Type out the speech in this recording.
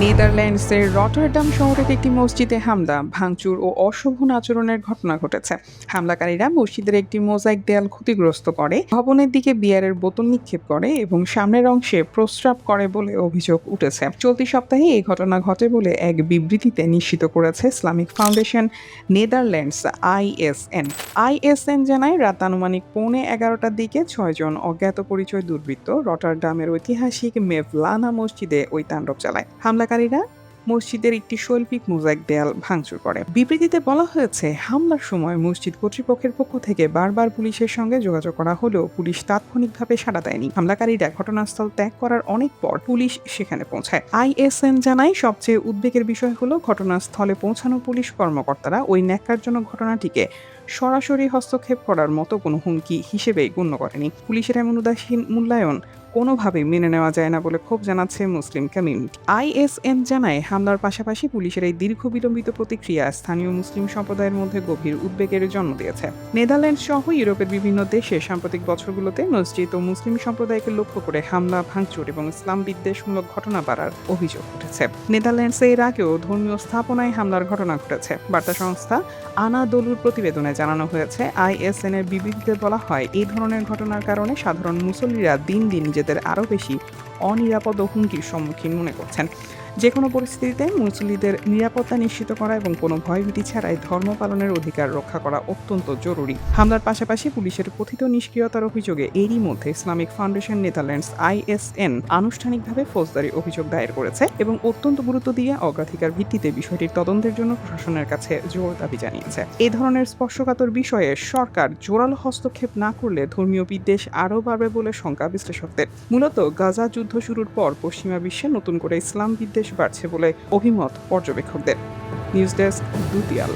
নেদারল্যান্ডসের রটারডাম শহরের একটি মসজিদে হামলা, ভাঙচুর ও অশোভন আচরণের ঘটনা ঘটেছে। হামলাকারীরা মসজিদের একটি মোজাইক দেয়াল ক্ষতিগ্রস্ত করে, ভবনের দিকে বিয়ারের বোতল নিক্ষেপ করে এবং সামনের অংশে প্রস্রাব করে বলে অভিযোগ উঠেছে। চলতি সপ্তাহে এই ঘটনা ঘটে বলে এক বিবৃতিতে নিশ্চিত করেছে ইসলামিক ফাউন্ডেশন নেদারল্যান্ডস আইএসএন জানায় রাত আনুমানিক 11:15টার দিকে 6 জন অজ্ঞাত পরিচয় দুর্বৃত্ত রটারডামের ঐতিহাসিক মেভলানা মসজিদে ওই তাণ্ডব চালায়। হামলাকারীরা মসজিদের একটি শৈল্পিক মোজাইক দেয়াল ভাঙচুর করে। বিবৃতিতে বলা হয়েছে, হামলার সময় মসজিদ কর্তৃপক্ষের পক্ষ থেকে বারবার পুলিশের সঙ্গে যোগাযোগ করা হলেও পুলিশ তাৎক্ষণিকভাবে সাড়া দেয়নি। হামলাকারীরা ঘটনাস্থল ত্যাগ করার অনেক পর পুলিশ সেখানে পৌঁছায়। আইএসএন জানায় সবচেয়ে উদ্বেগের বিষয় হলো ঘটনাস্থলে পৌঁছানো পুলিশ কর্মকর্তারা ওই ন্যাক্কারজনক ঘটনাটিকে সরাসরি হস্তক্ষেপ করার মতো কোনো হুমকি হিসেবেই গণ্য করেনি। পুলিশের এমন উদাসীন মূল্যায়ন কোনোভাবেই মেনে নেওয়া যায় না বলে ক্ষোভ জানাচ্ছে মুসলিম কমিউনিটি। আইএসএন জানায় হামলার পাশাপাশি পুলিশের এই দীর্ঘ বিলম্বিত প্রতিক্রিয়া স্থানীয় মুসলিম সম্প্রদায়ের মধ্যে গভীর উদ্বেগের জন্ম দিয়েছে। নেদারল্যান্ডস সহ ইউরোপের বিভিন্ন দেশে সাম্প্রতিক বছরগুলোতে মসজিদ ও মুসলিম সম্প্রদায়কে লক্ষ্য করে হামলা, ভাঙচুর এবং ইসলাম বিদ্বেষমূলক ঘটনা বাড়ার অভিযোগ উঠেছে। নেদারল্যান্ডসে এর আগেও ধর্মীয় স্থাপনায় হামলার ঘটনা ঘটেছে। বার্তা সংস্থা আনাদোলুর প্রতিবেদনে জানানো হয়েছে, আইএসএন এর বিবৃতিতে বলা হয়, এই ধরনের ঘটনার কারণে সাধারণ মুসল্লিরা দিন দিন নিজেদের আরও বেশি অনিরাপদ ও হুমকির সম্মুখীন মনে করছেন। যে কোনো পরিস্থিতিতে মুসল্লিদের নিরাপত্তা নিশ্চিত করা এবং কোনো ভয়ভীতি ছাড়াই ধর্ম পালনের অধিকার রক্ষা করা অত্যন্ত জরুরি। হামলার পাশাপাশি পুলিশের কথিত নিষ্ক্রিয়তার অভিযোগে এরই মধ্যে ইসলামিক ফাউন্ডেশন নেদারল্যান্ডস আইএসএন আনুষ্ঠানিকভাবে ফৌজদারি অভিযোগ দায়ের করেছে এবং অত্যন্ত গুরুত্ব দিয়ে অগ্রাধিকার ভিত্তিতে বিষয়টির তদন্তের জন্য প্রশাসনের কাছে জোর দাবি জানিয়েছে। এই ধরনের স্পর্শকাতর বিষয়ে সরকার জোরালো হস্তক্ষেপ না করলে ধর্মীয় বিদ্বেষ আরও বাড়বে বলে শঙ্কা বিশ্লেষকদের। মূলত গাজা যুদ্ধ শুরুর পর পশ্চিমা বিশ্বে নতুন করে ইসলাম বিদ্বেষ বাড়ছে বলে অভিমত পর্যবেক্ষকদের। News desk, দুতিয়াল।